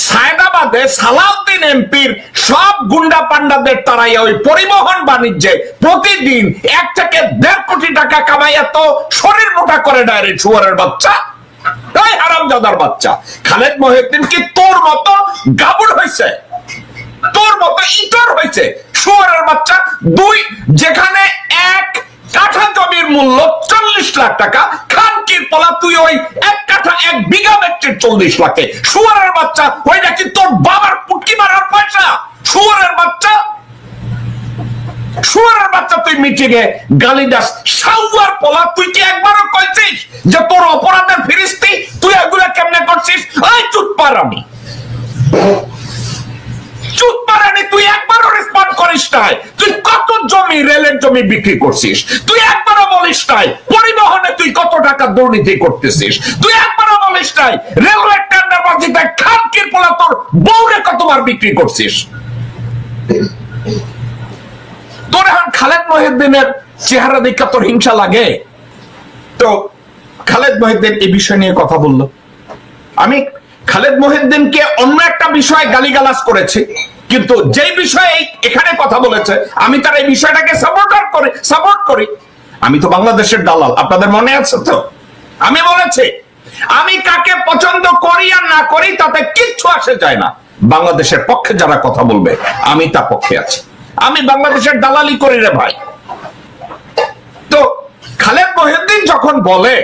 সায়দাবাদে সালাউদ্দিন এমপির সব গুন্ডা পান্ডাদের তারাইয়া ওই পরিবহন বাণিজ্যে প্রতিদিন 1 থেকে 1.5 কোটি টাকা কামাইয়া তো শরীর মোটা করে ডাইরেক্ট শুয়ারের বাচ্চা, তাই হারামজাদার বাচ্চা। খালেদ মহিউদ্দিন কি তোর মতো গাবুর হয়েছে, তোর মতো ইতর হয়েছে শুয়ারের বাচ্চা? যেখানে 1 কাঠা জমির মূল্য 40 লাখ টাকা, খানকির পোলা তুই ওই 1 কাঠা 1 বিঘা মেট্রিক 40 লাখে। শুয়ারের বাচ্চা ওই নাকি তোর বাবার পুটকি মারার পয়সা। শুয়ারের বাচ্চা, শুয়ারের বাচ্চা তুই মিটিংয়ে গালি দাস। শাওয়ার পোলা তুই কি একবারও কইছিস যে তোর অপরাধের ফিরিস্তি তুই এগুলা কেমনে করছিস? ওই চুতপারানি, চুতপারানি তুই একবারও রেসপন্ড করিস নাই। তুই কত জমি, রেলের জমি বিক্রি করছিস, তুই একবারও বলিস নাই পরিবহনে তুই কত টাকা দুর্নীতি করতেছিস, তুই একবারও বলিস নাই রেলওয়ে টেন্ডারবাজিতে খানকির পোলা তোর বউরে কতবার বিক্রি করছিস। তোর এখন খালেদ মহিউদ্দিনের চেহারা দেখে তোর হিংসা লাগে? তো খালেদ মহিউদ্দিন এই বিষয় নিয়ে কথা বললো। আমি খালেদ মহিউদ্দিনকে অন্য একটা বিষয়ে গালিগালাজ করেছি, কিন্তু যেই বিষয়ে এখানে কথা বলেছে আমি তার এই বিষয়টাকে সাপোর্ট করি। আমি তো বাংলাদেশের দালাল, আপনাদের মনে আছে তো? আমি বলেছি আমি কাকে পছন্দ করি আর না করি তাতে কিচ্ছু আসে যায় না। বাংলাদেশের পক্ষে যারা কথা বলবে আমি তার পক্ষে আছি। আমি বাংলাদেশের দালালি করি রে ভাই। তো খালেদ মহিউদ্দিন যখন বলে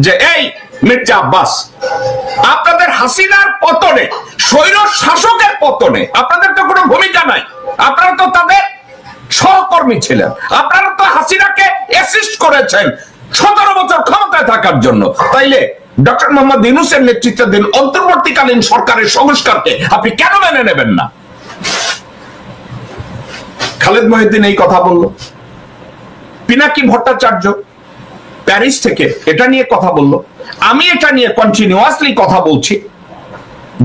যে এই মির্জা আব্বাস, আপনাদের হাসিনার পতনে, স্বৈর শাসকের পতনে আপনাদের তো কোনো ভূমিকা নাই, আপনারা তো তাদের সহকর্মী ছিলেন, আপনারা তো হাসিনাকে অ্যাসিস্ট করেছেন 17 বছর ক্ষমতায় থাকার জন্য, তাইলে ডক্টর মোহাম্মদ ইউনূসের নেতৃত্বাধীন অন্তর্বর্তীকালীন সরকারের সংস্কারকে আপনি কেন মেনে নেবেন না? খালেদ মহিউদ্দিন এই কথা বলল। পিনাকি ভট্টাচার্য প্যারিস থেকে এটা নিয়ে কথা বলল। আমি এটা নিয়ে কন্টিনিউয়াসলি কথা বলছি।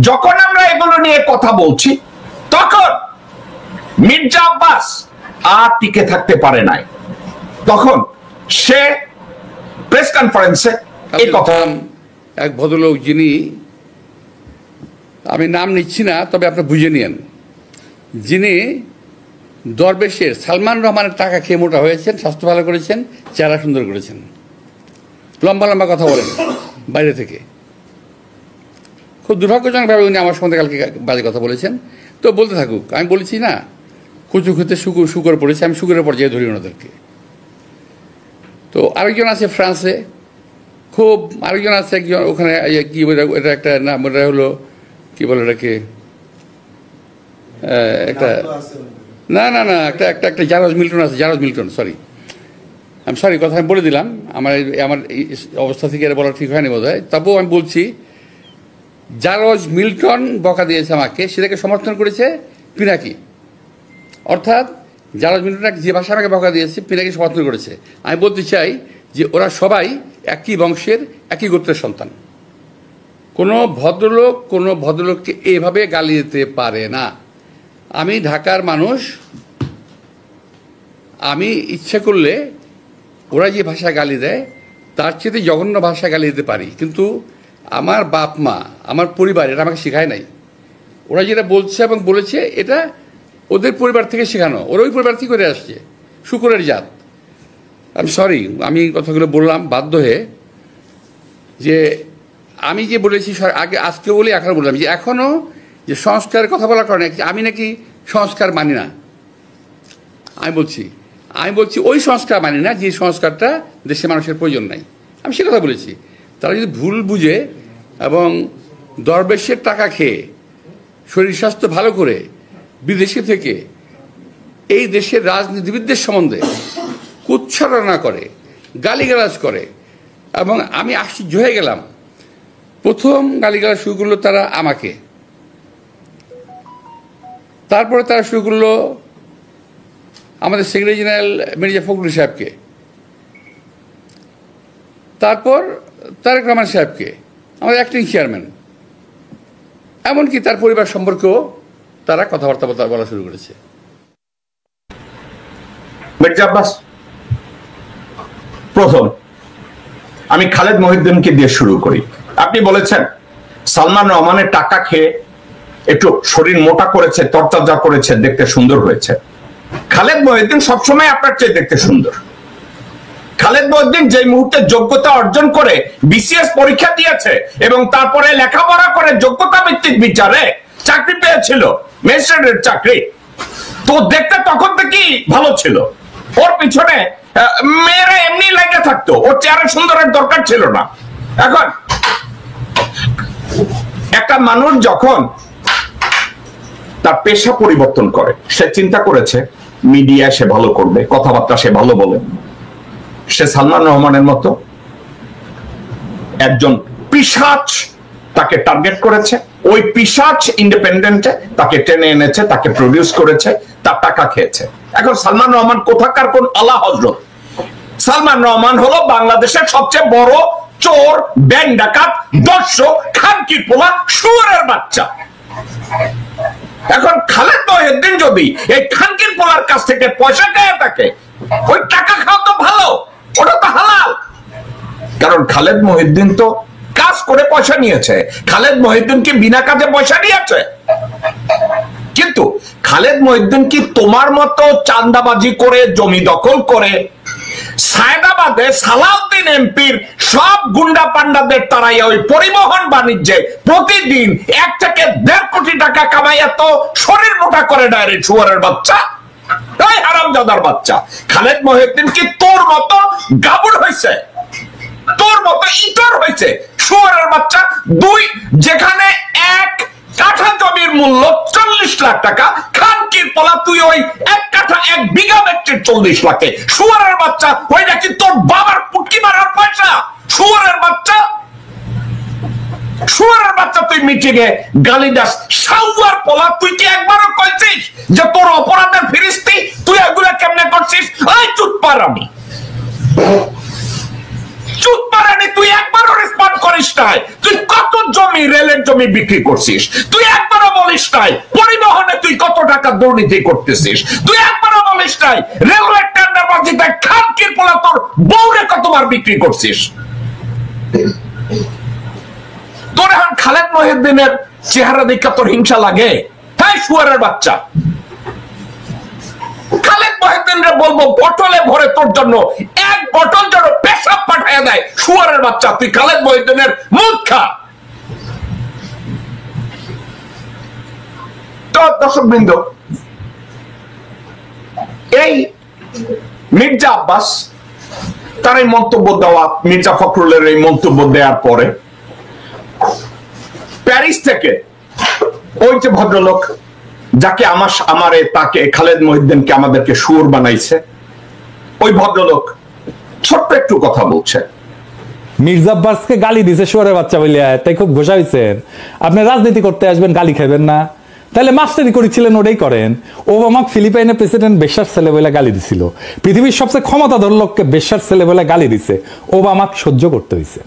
যখন আমরা এগুলো নিয়ে কথা বলছি তখন মির্জা আব্বাস আর টিকে থাকতে পারে নাই। তখন সে প্রেস কনফারেন্সে এই কথা, এক ভদ্রলোক যিনি, আমি নাম নিচ্ছি না তবে আপনি বুঝে নিয়েন, যিনি দরবেশের সালমান রহমানের টাকা খেয়ে মোটা হয়েছেন, স্বাস্থ্য ভালো করেছেন, চেহারা সুন্দর করেছেন, লম্বা লম্বা কথা বলেন বাইরে থেকে। খুব দুর্ভাগ্যজনকভাবে উনি আমার সঙ্গে কালকে বাজে কথা বলেছেন। তো বলতে থাকুক, আমি বলেছি না কচু খেতে শুকর পড়েছে, আমি শুকরের পর্যায়ে ধরি ওনাদেরকে। তো আরেকজন আছে ফ্রান্সে, খুব আরেকজন আছে একজন ওখানে, কি এটা একটা নাম, ওটা হলো কি বলে এটাকে, একটা না না না একটা একটা একটা জারজ মিল্টন আছে, জারজ মিল্টন, সরি কথা আমি বলে দিলাম, আমার অবস্থা থেকে এটা বলা ঠিক হয়নি বোধ হয়। তবুও আমি বলছি, জারজ মিল্টন বকা দিয়েছে আমাকে, সেটাকে সমর্থন করেছে পিনাকি। অর্থাৎ জারজ মিল্টন যে ভাষা আমাকে বকা দিয়েছে পিনাকি সমর্থন করেছে। আমি বলতে চাই যে ওরা সবাই একই বংশের, একই গোত্রের সন্তান। কোনো ভদ্রলোককে এভাবে গালি দিতে পারে না। আমি ঢাকার মানুষ, আমি ইচ্ছে করলে ওরা যে ভাষা গালি দেয় তার চেয়ে জঘন্য ভাষা গালি দিতে পারি, কিন্তু আমার বাপ মা, আমার পরিবার এটা আমাকে শেখায় নাই। ওরা যেটা বলছে এবং বলেছে এটা ওদের পরিবার থেকে শেখানো, ওরা ওই পরিবার থেকে করে আসছে, শুকরের জাত। আমি সরি, আমি কথাগুলো বললাম বাধ্য হয়ে, যে আমি যে বলেছি আগে, আজকে বলি, এখন বললাম যে এখনও যে সংস্কারের কথা বলার কারণে আমি নাকি সংস্কার মানি না। আমি বলছি ওই সংস্কার মানি না যে সংস্কারটা দেশের মানুষের প্রয়োজন নাই। আমি সে কথা বলেছি। তারা যদি ভুল বুঝে এবং দরবেশের টাকা খেয়ে শরীর স্বাস্থ্য ভালো করে বিদেশে থেকে এই দেশের রাজনীতিবিদদের সম্বন্ধে কুৎসারণা করে, গালিগালাজ করে, এবং আমি আশ্চর্য হয়ে গেলাম। প্রথম গালিগালাজ শুরু করলো তারা আমাকে, তারপরে তারা শুরু করলো আমাদের সেক্রেটারি জেনারেল মির্জা ফখরুল সাহেবকে, তারপর তারেক রহমান সাহেবকে, আমাদের অ্যাক্টিং চেয়ারম্যান, এমনকি তার পরিবার সম্পর্কেও তারা কথাবার্তা বলা শুরু করেছে। মির্জা আব্বাস, প্রথম আমি খালেদ মহিউদ্দিনকে দিয়ে শুরু করি। আপনি বলেছেন সালমান রহমানের টাকা খেয়ে একটু শরীর মোটা করেছে, তরতাজা করেছে, দেখতে সুন্দর হয়েছে। খালেদ মহিউদ্দিন সবসময় আপনার চেয়ে দেখতে সুন্দর। খালেদ মহিউদ্দিন যে মুহূর্তে যোগ্যতা অর্জন করে বিসিএস পরীক্ষা দিয়েছে এবং তারপরে লেখাপড়া করে যোগ্যতা ভিত্তিক বিচারে চাকরি পেয়েছিল, ম্যাজিস্ট্রেটের চাকরি, তো দেখতে তখন থেকেই ভালো ছিল। ওর পিছনে মেয়েরা এমনি লেগে থাকতো, ওর চেহারা সুন্দরের দরকার ছিল না। এখন একটা মানুষ যখন তার পেশা পরিবর্তন করে, সে চিন্তা করেছে মিডিয়ায় সে ভালো করবে, কথাবার্তা সে ভালো বলে, সে সালমান রহমানের মতো একজন পিশাচ তাকে টার্গেট করেছে, ওই পিশাচ ইন্ডিপেন্ডেন্টে তাকে টেনে এনেছে, তাকে প্রডিউস করেছে, তার টাকা খেয়েছে। এখন সালমান রহমান কোথাকার কোন আলা হযরত? সালমান রহমান হলো বাংলাদেশের সবচেয়ে বড় চোর, ব্যাংক ডাকাত, দর্শক, খানকির পোলা, শুয়োরের বাচ্চা। এখন খালেদ মহিউদ্দিন যদি এই খানকির পোলার কাছ থেকে পয়সা খেয়ে থাকে, ওই টাকা খাওয়া তো ভালো, ওটা তো হালাল। কারণ খালেদ মহিউদ্দিন তো কাজ করে পয়সা নিয়েছে। খালেদ মহিউদ্দিন কি বিনা কাজে পয়সা নিয়েছে? কিন্তু খালেদ মহিউদ্দিন কি তোমার মতো চাঁদাবাজি করে, জমি দখল করে, সায়দাবাদে সালাউদ্দিন এমপির সব গুন্ডা পান্ডাদের তারাই ওই পরিবহন বাণিজ্যে প্রতিদিন 1 থেকে 1.5 কোটি টাকা কামাইয়া তো শরীর মোটা করে ডাইরেক্ট শুয়ারের বাচ্চা, তাই হারামজাদার বাচ্চা? খালেদ মহিউদ্দিন কি তোর মতো গাবুর হয়েছে, তোর মতো ইতর হয়েছে? শুয়ারের বাচ্চা, যেখানে 1 কাঠা জমির মূল্য 40 লাখ টাকা, খানকির পোলা তুই ওই 1 কাঠা 1 বিঘা বেচছিস 40 লাখে। শুয়ারের বাচ্চা, ওই নাকি তোর বাবার পুটকি মারার পয়সা। শুয়ারের বাচ্চা, শুয়ারের বাচ্চা, তুই মিটিং এ গালি দাস। শাওয়ার পোলা, তুই কি একবারও কইছিস যে তোর অপরাধের ফিরিস্তি তুই এগুলা কেমনে করছিস? ওই চুপ পারানি, চুপ পারানি, তুই একবারও রেসপন্ড করিস নাই। তুই কত জমি, রেলের জমি বিক্রি করছিস, তুই একবারও বলিস নাই। পরিবহনে তুই কত টাকা দুর্নীতি করতেছিস, তুই একবারও বলিস নাই। রেলওয়ে টেন্ডারবাজিতে খানকির পোলা তোর বউরে কতবার বিক্রি করছিস। তোর এখন খালেদ মহিউদ্দিনের চেহারা দেখে তোর হিংসা লাগে? তাই শুয়ারের বাচ্চা, খালেদ মহিউদ্দিনরে বলবো বটলে ভরে তোর জন্য 1 বটল যেন পেশাব পাঠায় দেয়। শুয়ারের বাচ্চা, তুই খালেদ মহিউদ্দিনের মুখ খা। তো দর্শকবৃন্দ, এই মির্জা আব্বাস তার এই মন্তব্য দেওয়া, মির্জা ফখরুলের এই মন্তব্য দেওয়ার পরে প্যারিস থেকে ওই যে ভদ্রলোক যাকে তাকে খালেদ মহিউদ্দিনকে আমাদেরকে শুয়োর বানাইছে, ওই ভদ্রলোক ছোট্ট একটু কথা বলছে। মির্জা আব্বাসকে গালি দিছে শুয়োরের বাচ্চা বলিয়া, তাই খুব ঘোষা হইছেন। আপনি রাজনীতি করতে আসবেন, গালি খাইবেন না? তাহলে মাস্টারি করেছিলেন, ওটাই করেন। ওবামাক ফিলিপাইনের প্রেসিডেন্ট বেশ্যার ছেলে বলে গালি দিছিল। পৃথিবীর সবচেয়ে ক্ষমতাধর লোককে বেশ্যার ছেলে বলে গালি দিছে, ওবামাক সহ্য করতে হয়েছে।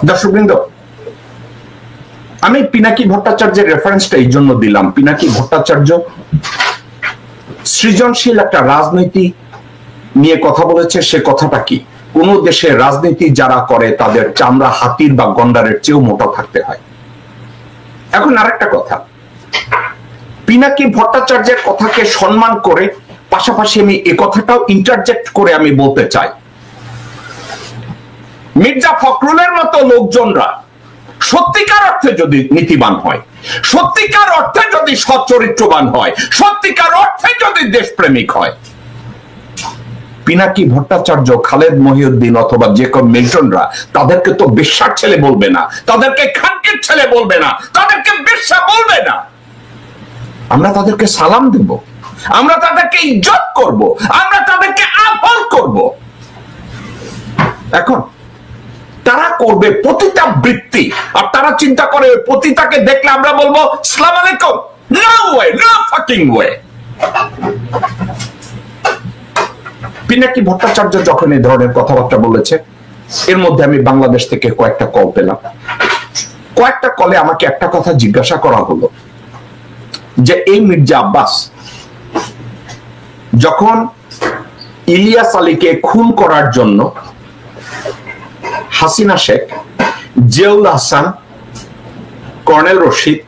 দর্শকবৃন্দ, আমি পিনাকি ভট্টাচার্যের রেফারেন্সটা এই জন্য দিলাম। পিনাকি ভট্টাচার্য সৃজনশীল একটা রাজনীতি নিয়ে কথা বলেছে। সে কথাটা কি? কোন দেশে রাজনীতি যারা করে তাদের চামড়া হাতির বা গন্ডারের চেয়েও মোটা থাকতে হয়। এখন আরেকটা কথা, পিনাকি ভট্টাচার্যের কথাকে সম্মান করে পাশাপাশি আমি এ কথাটাও ইন্টারজেক্ট করে আমি বলতে চাই, মির্জা ফখরুলের মতো লোকজনরা সত্যিকার অর্থে যদি নীতিবান হয়, সত্যিকার অর্থে যদি সচ্চরিত্রবান হয়, সত্যিকার অর্থে যদি দেশপ্রেমিক হয়, পিনাকি ভট্টাচার্য, খালেদ মহিউদ্দিন অথবা যে কোন মিল্টনরা তাদেরকে তো বেশ্যার ছেলে বলবে না, তাদেরকে খানকির ছেলে বলবে না, তাদেরকে বেশ্যা বলবে না। আমরা তাদেরকে সালাম দেব, আমরা তাদেরকে ইজ্জত করব, আমরা তাদেরকে আহ্বান করব। এখন তারা করবে পতিতা বৃত্তি, আর তারা চিন্তা করে পতিতাকে দেখলে আমরা বলবো আসসালামু আলাইকুম। No way, no fucking way. Pinaki Bhattacharya যখন এই ধরনের কথাবার্তা বলেছে, এর মধ্যে আমি বাংলাদেশ থেকে কয়েকটা কল পেলাম। কয়েকটা কলে আমাকে একটা কথা জিজ্ঞাসা করা হলো যে এই মির্জা আব্বাস যখন ইলিয়াস আলীকে খুন করার জন্য হাসিনা শেখ জিয়াউল হাসান, কর্নেল রশিদ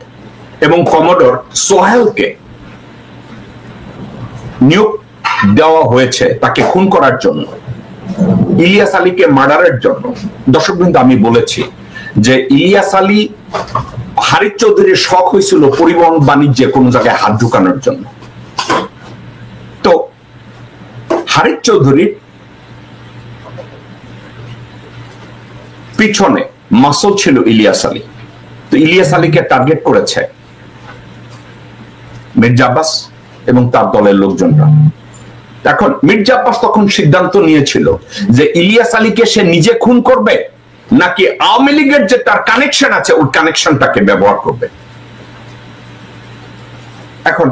এবং কমোডর সোহেলকে নিয়োগ দেওয়া হয়েছে তাকে খুন করার জন্য, ইলিয়াস আলীকে মার্ডারের জন্য। দর্শকবৃন্দ, আমি বলেছি যে ইলিয়াস আলী, হারিস চৌধুরীর শখ হয়েছিল পরিবহন বাণিজ্যে কোন জায়গায় হাত ঢুকানোর জন্য। তো হারিস চৌধুরীর পিছনে মাসল ছিল ইলিয়াস আলী। তো ইলিয়াস আলীকে টার্গেট করেছে মির্জা আব্বাস এবং তার দলের লোকজনরা। এখন মির্জা আব্বাস তখন সিদ্ধান্ত নিয়েছিল যে ইলিয়াস আলীকে সে নিজে খুন করবে নাকি আওয়ামী লীগের যে তার কানেকশন আছে ওই কানেকশনটাকে ব্যবহার করবে। এখন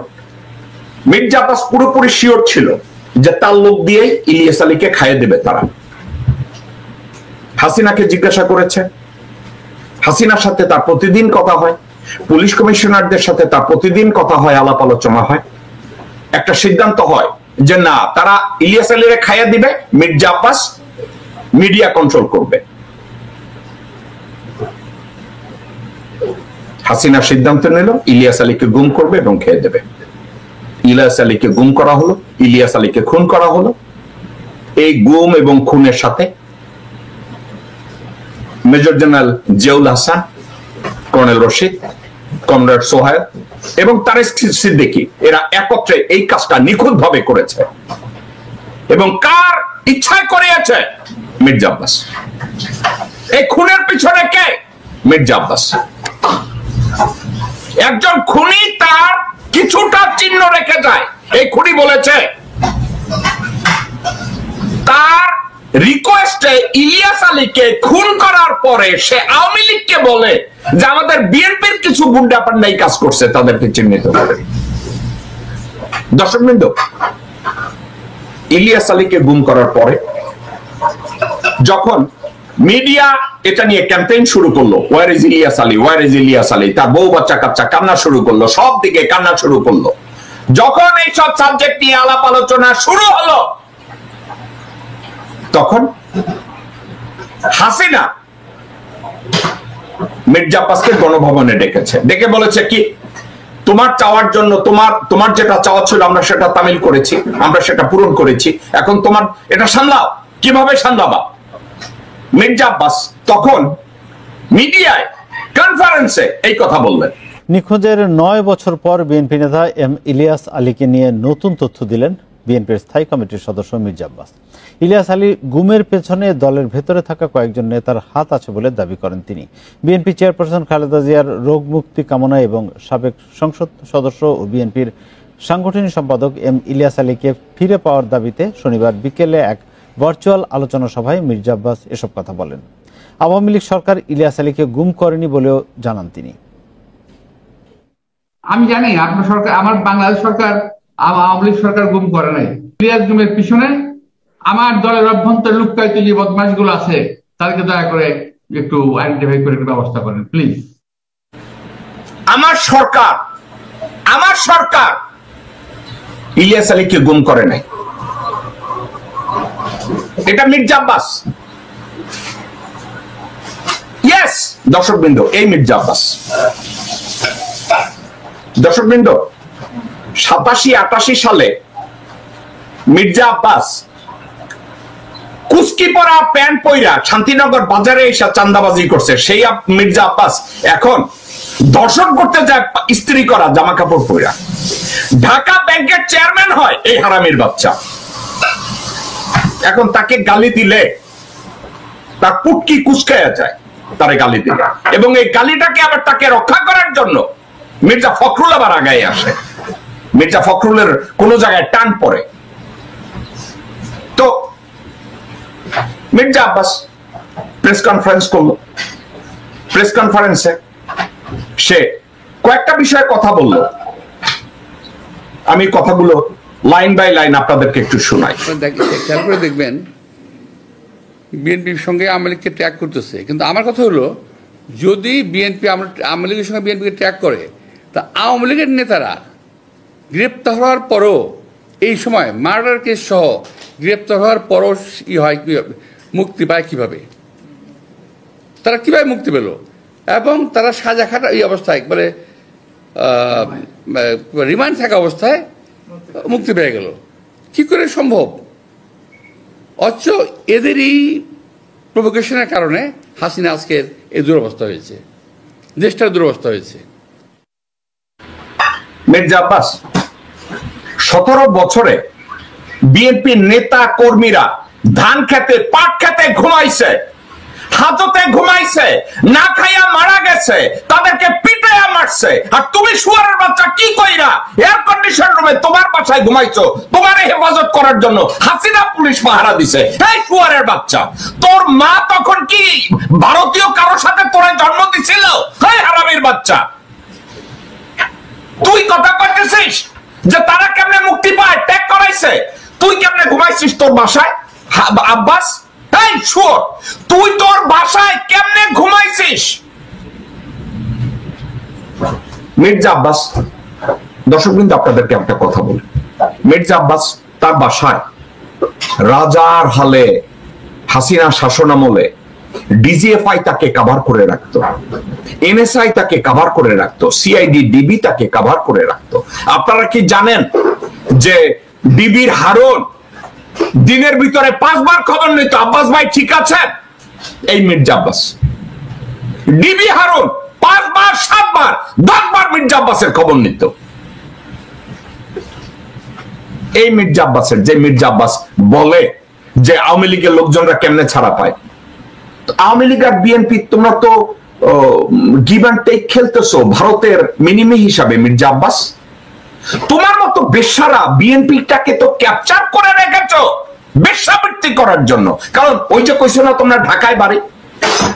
মির্জা আব্বাস পুরোপুরি শিওর ছিল যে তার লোক দিয়েই ইলিয়াস আলীকে খাইয়ে দেবে তারা। হাসিনাকে জিজ্ঞাসা করেছে, হাসিনার সাথে তার প্রতিদিন কথা হয়, পুলিশ কমিশনারদের সাথে তার প্রতিদিন কথা হয়, আলাপ আলোচনা হয়। একটা সিদ্ধান্ত হয় যে না, তারা ইলিয়াস আলীরে খাইয়া দিবে, মির্জা আব্বাস মিডিয়া কন্ট্রোল করবে। হাসিনা সিদ্ধান্ত নিল ইলিয়াস আলীকে গুম করবে এবং খেয়ে দেবে। ইলিয়াস আলীকে গুম করা হলো, ইলিয়াস আলীকে খুন করা হলো। এই গুম এবং খুনের সাথে major general Ziaul Hasan, colonel Rashid, comrade Sohel এবং তারেক সিদ্দিকী এরা একত্রে এই কাজটা নিখুঁত ভাবে করেছে। এবং কার ইচ্ছায় করিয়েছে? মির্জা আব্বাস। এই খুনের পিছনে কে? মির্জা আব্বাস। একজন খুনি তার কিছুটা চিহ্ন রেখে যায়। এই খুনি বলেছে তার রিকোয়েস্টে ইলিয়াস আলীকে খুন করার পরে সে আওয়ামী লীগকে বলে যে আমাদের বিএনপির কিছু গুন্ডা পান্ডা এই কাজ করছে, তাদেরকে চিহ্নিত করে। দর্শকবৃন্দ, ইলিয়াস আলীকে গুম করার পরে যখন মিডিয়া এটা নিয়ে ক্যাম্পেইন শুরু করলো, where is Ilias Ali, where is Ilias Ali, তার বউ বাচ্চা কাচ্চা কান্না শুরু করলো, সব দিকে কান্না শুরু করলো। যখন এইসব সাবজেক্ট নিয়ে আলাপ আলোচনা শুরু হলো, তখন হাসিনা মির্জা আব্বাসকে গণভবনে ডেকেছে, ডেকে বলেছে কি, তোমার চাওয়ার জন্য তোমার যেটা চাওয়া ছিল আমরা সেটা তামিল করেছি, আমরা সেটা পূরণ করেছি, এখন তোমার এটা সামলাও। কিভাবে সামলাবা? মির্জা আব্বাস তখন মিডিয়ায় কনফারেন্সে এই কথা বললেন। নিখোঁজের 9 বছর পর বিএনপি নেতা এম ইলিয়াস আলীকে নিয়ে নতুন তথ্য দিলেন বিএনপির স্থায়ী কমিটির সদস্য মির্জা আব্বাস। ইলিয়াস আলী গুমের পেছনে দলের ভেতরে থাকা কয়েকজন নেতার হাত আছে বলে দাবি করেন তিনি। বিএনপি চেয়ারপারসন খালেদা জিয়ার রোগ মুক্তি কামনা এবং সাবেক সংসদ সদস্য ও বিএনপির সাংগঠনিক সম্পাদক এম ইলিয়াস আলীকে ফিরে পাওয়ার দাবিতে শনিবার বিকেলে এক ভার্চুয়াল আলোচনা সভায় মির্জা আব্বাস এসব কথা বলেন। আওয়ামী লীগ সরকার ইলিয়াস আলীকে গুম করেনি বলেও জানান তিনি। আমি জানি আপনার সরকার, আমার বাংলাদেশ সরকার আওয়ামী লীগ সরকার গুম করে নাই। ইলিয়াস গুমের পিছনে আমার দলের অভ্যন্তরে লুক্কায়িত যে বদমাশগুলো আছে তাদেরকে দয়া করে একটু আইডেন্টিফাই করে ব্যবস্থা করেন প্লিজ। আমার সরকার ইলিয়াস আলীকে গুম করে নাই, এটা মির্জা আব্বাস। ইয়েস দর্শকবৃন্দ, এই মির্জা আব্বাস। দর্শকবৃন্দ, 87-88 সালে মির্জা আব্বাস কুস্কি পরা প্যান্ট পইরা শান্তিনগর বাজারে এসে চান্দাবাজি করছে। সেই মির্জা আব্বাস এখন দর্শন করতে যায় ইস্ত্রি করা জামা কাপড় পইরা। ঢাকা ব্যাংকের চেয়ারম্যান হয় এই হারামির বাচ্চা। এখন তাকে গালি দিলে তার পুটকি কুচকায়া যায়, তারে গালি দিলে। এবং এই গালিটাকে আবার তাকে রক্ষা করার জন্য মির্জা ফখরুল আবার আগায় আসে। মির্জা ফখরুলের কোন জায়গায় টান পড়ে। তো মির্জা আব্বাস প্রেস কনফারেন্স করলো। প্রেস কনফারেন্সে সে কয়েকটা বিষয়ে কথা বলল। আমি কথাগুলো লাইন বাই লাইন আপনাদেরকে একটু শোনাই। খেয়াল করে দেখবেন বিএনপির সঙ্গে আওয়ামী লীগকে ট্র্যাক করতেছে, কিন্তু আমার কথা হলো যদি বিএনপি আওয়ামী লীগের সঙ্গে বিএনপিকে ট্র্যাক করে, তা আওয়ামী লীগের নেতারা গ্রেপ্তার হওয়ার পরও, এই সময় মার্ডার কেস সহ গ্রেপ্তার হওয়ার পরও মুক্তি পায় কিভাবে? তারা কিভাবে মুক্তি পেল, এবং তারা সাজা খাটা এই অবস্থায় একবারে রিমান্ড থাকা অবস্থায় মুক্তি পেয়ে গেল, কি করে সম্ভব? অথচ এদেরই প্রভোকেশনের কারণে হাসিনা আজকের এই দুরবস্থা হয়েছে, দেশটার দুরবস্থা হয়েছে। মির্জা আব্বাস 17 বছরে বিএনপি নেতা কর্মীরা ধান খেতে পাট খেতে ঘুমাইছে, হাজতে ঘুমাইছে, না খাইয়া মারা গেছে, তাদেরকে পিটাইয়া মারছে, আর তুমি শুয়ারের বাচ্চা কি কইরা এয়ার কন্ডিশন রুমে তোমার বাসায় ঘুমাইছো, তোমার হেফাজত করার জন্য হাসিনা পুলিশ পাহারা দিছে। এই শুয়ারের বাচ্চা, তোর মা তখন কি ভারতীয় কারোর সাথে তোরা জন্ম দিছিল? এই হারামির বাচ্চা, তুই কথা কইতেছিস যে তারা কেমনে মুক্তি পায়, ত্যাগ করাইছে, তুই কেমনে ঘুমাইছিস তোর বাসায়? আব্বাস, এই শুয়োর, তুই তোর বাসায় কেমনে ঘুমাইছিস? মির্জা আব্বাস, দর্শক বিন্দু আপনাদেরকে একটা কথা বলি, মির্জা আব্বাস তার বাসায় রাজার হালে হাসিনা শাসন আমলে ডিজিএফআই তাকে কভার করে রাখতো, এনএসআই তাকে কভার করে রাখতো, সিআইডি ডিবি তাকে কভার করে রাখতো। আপনারা কি জানেন যে ডিবির হারুন দিনের ভিতরে 5 বার খবর নিত, আব্বাস ভাই ঠিক আছে? এই মির্জা আব্বাস। ডিবি হারুন 5 বার 7 বার 10 বার মির্জা আব্বাসের খবর নিত। এই মির্জা আব্বাসের, যে মির্জা আব্বাস বলে যে আওয়ামী লীগের লোকজনরা কেমনে ছাড়া পায়। আওয়ামী লীগ আর বিএনপি তোমরা তো গিভ অ্যান্ড টেক খেলতেছো ভারতের মিনিমি হিসাবে। মির্জা আব্বাস, তোমার মতো বেশ্যারা বিএনপিটাকে তো ক্যাপচার করে রেখেছো বেশ্যাবৃত্তি করার জন্য। কারণ ওই যে কইছো না তোমরা ঢাকায় বাড়ি,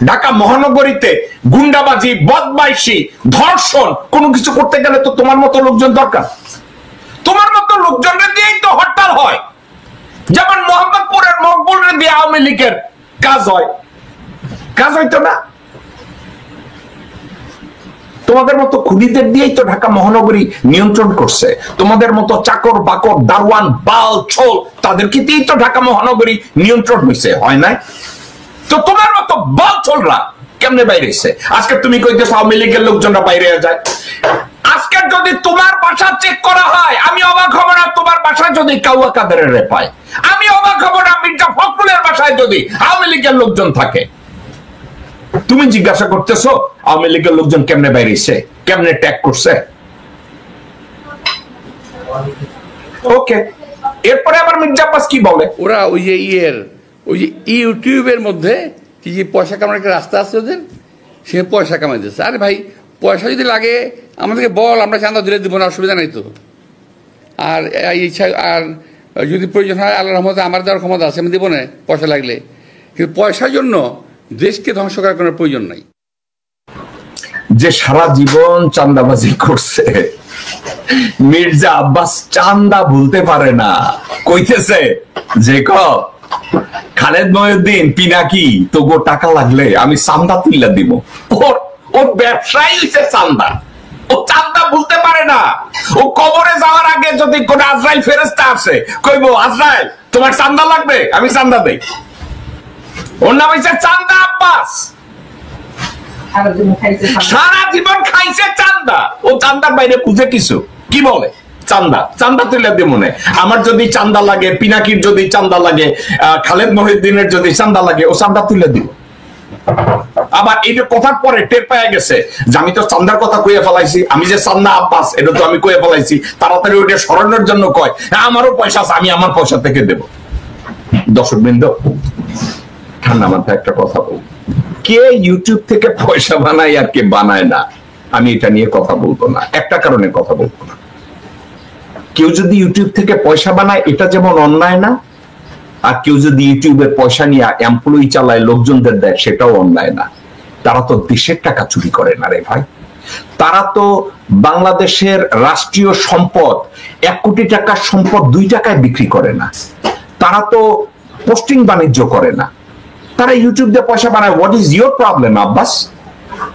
ঢাকা মহানগরীতে গুন্ডাবাজি, বদমাইশি, ধর্ষণ কোনো কিছু করতে গেলে তো তোমার মতো লোকজন দরকার। তোমার মতো লোকজনরা দিয়েই তো হরতাল হয়, যেমন মোহাম্মদপুরের মকবুলরে দিয়ে আওয়ামী লীগের কাজ হয়, কাজ হইতো না? তোমাদের মতো খুনিদের দিয়েই তো ঢাকা মহানগরী নিয়ন্ত্রণ করছে। তোমাদের মতো চাকর বাকর দারওয়ান বাল ছোল তাদেরকে দিয়েই তো ঢাকা মহানগরী নিয়ন্ত্রণ হয়েছে, হয় না? তো তোমার মতো বাল ছোলরা কেমনে বাইরেছে? আজকে তুমি কইতেছ আওয়ামী লীগের লোকজনরা বাইরে যায়। আজকে যদি তোমার বাসা চেক করা হয়, আমি অবাক হব না। তোমার বাসায় যদি কাউয়া কাদেরের পায়, আমি অবাক হব না। মির্জা ফখরুলের বাসায় যদি আওয়ামী লীগের লোকজন থাকে, তুমি জিজ্ঞাসা করতেছো আওয়ামী লীগের লোকজন কেমনে বাইরেছে, কেমনে ট্যাগ করছে? ওকে, এরপরে আবার মির্জা আব্বাস কি বলে, ওরা ওই যে ওই যে ইউটিউবের মধ্যে কি যে পয়সা কামানোর একটা রাস্তা আছে ওদের, সে পয়সা কামাই দিচ্ছে। আরে ভাই, পয়সা যদি লাগে আমাদেরকে বল, আমরা চাঁদা দিলে দিব না, অসুবিধা নাই তো। আর ইচ্ছা, আর যদি প্রয়োজন হয় আল্লাহর রহমতে আমার দেওয়ার ক্ষমতা আছে, আমি দেবো না পয়সা লাগলে। কিন্তু পয়সার জন্য দেশকে ধ্বংস করার কোনো প্রয়োজন নাই। যে সারা জীবন চান্দাবাজি করছে, মির্জা আব্বাস চান্দা ভুলতে পারে না। কইতেছে যে খালেদ মহিউদ্দিন পিনাকি তোগো টাকা লাগলে আমি চান্দা তুইলা দিব। ওর ব্যবসায়ী হইছে চান্দা, ও চান্দা ভুলতে পারে না। ও কবরে যাওয়ার আগে যদি কোন আজরাইল ফেরেশতা আসে, কইব আজরাইল তোমার চান্দা লাগবে, আমি চান্দা দেই। ওর নাম হইছে চান্দা আব্বাস। সারা জীবন খাইছে চান্দা। ও চান্দার বাইরে বুঝে কিছু? কি বলে চান্দা, চান্দা তুলে দিব মনে। আমার যদি চান্দা লাগে, পিনাকির যদি চান্দা লাগে, খালেদ মহিউদ্দিনের যদি চান্দা লাগে, ও চান্দা তুলে দিব। আবার এই যে কথার পরে টের পাওয়া গেছে যে আমি তো চান্দার কথা কইয়া ফেলাইছি, আমি যে চান্দা আব্বাস এটা তো আমি কইয়া ফেলাইছি, তাড়াতাড়ি ওইটা সরানোর জন্য কয় আমারও পয়সা আছে, আমি আমার পয়সা থেকে দেব। দর্শক বৃন্দ, ঠান্ডা মাথায় একটা কথা বল, কে ইউটিউব থেকে পয়সা বানায় আর কে বানায় না, আমি এটা নিয়ে কথা বলবো না। একটা কারণে কথা বলবো না, কেউ যদি ইউটিউব থেকে পয়সা বানায় এটা যেমন অন্যায় না, আর কেউ যদি ইউটিউবের পয়সা নিয়ে এমপ্লয়ি চালায়, লোকজনদের দেয়, সেটাও অন্যায় না। তারা তো দেশের টাকা চুরি করে না রে ভাই। তারা তো বাংলাদেশের রাষ্ট্রীয় সম্পদ 1 কোটি টাকার সম্পদ 2 টাকায় বিক্রি করে না। তারা তো পোস্টিং বাণিজ্য করে না। তারা ইউটিউব দিয়ে পয়সা বানায়। What is your problem Abbas?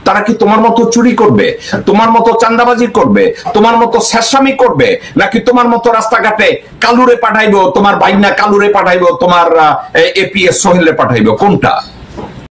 তারা কি তোমার মতো চুরি করবে, তোমার মতো চান্দাবাজি করবে, তোমার মতো শেষামি করবে, নাকি তোমার মতো রাস্তাঘাটে কালুরে পাঠাইবো, তোমার বাইনা কালুরে পাঠাইবো, তোমার এপিএস সোহেলে পাঠাইবো? কোনটা?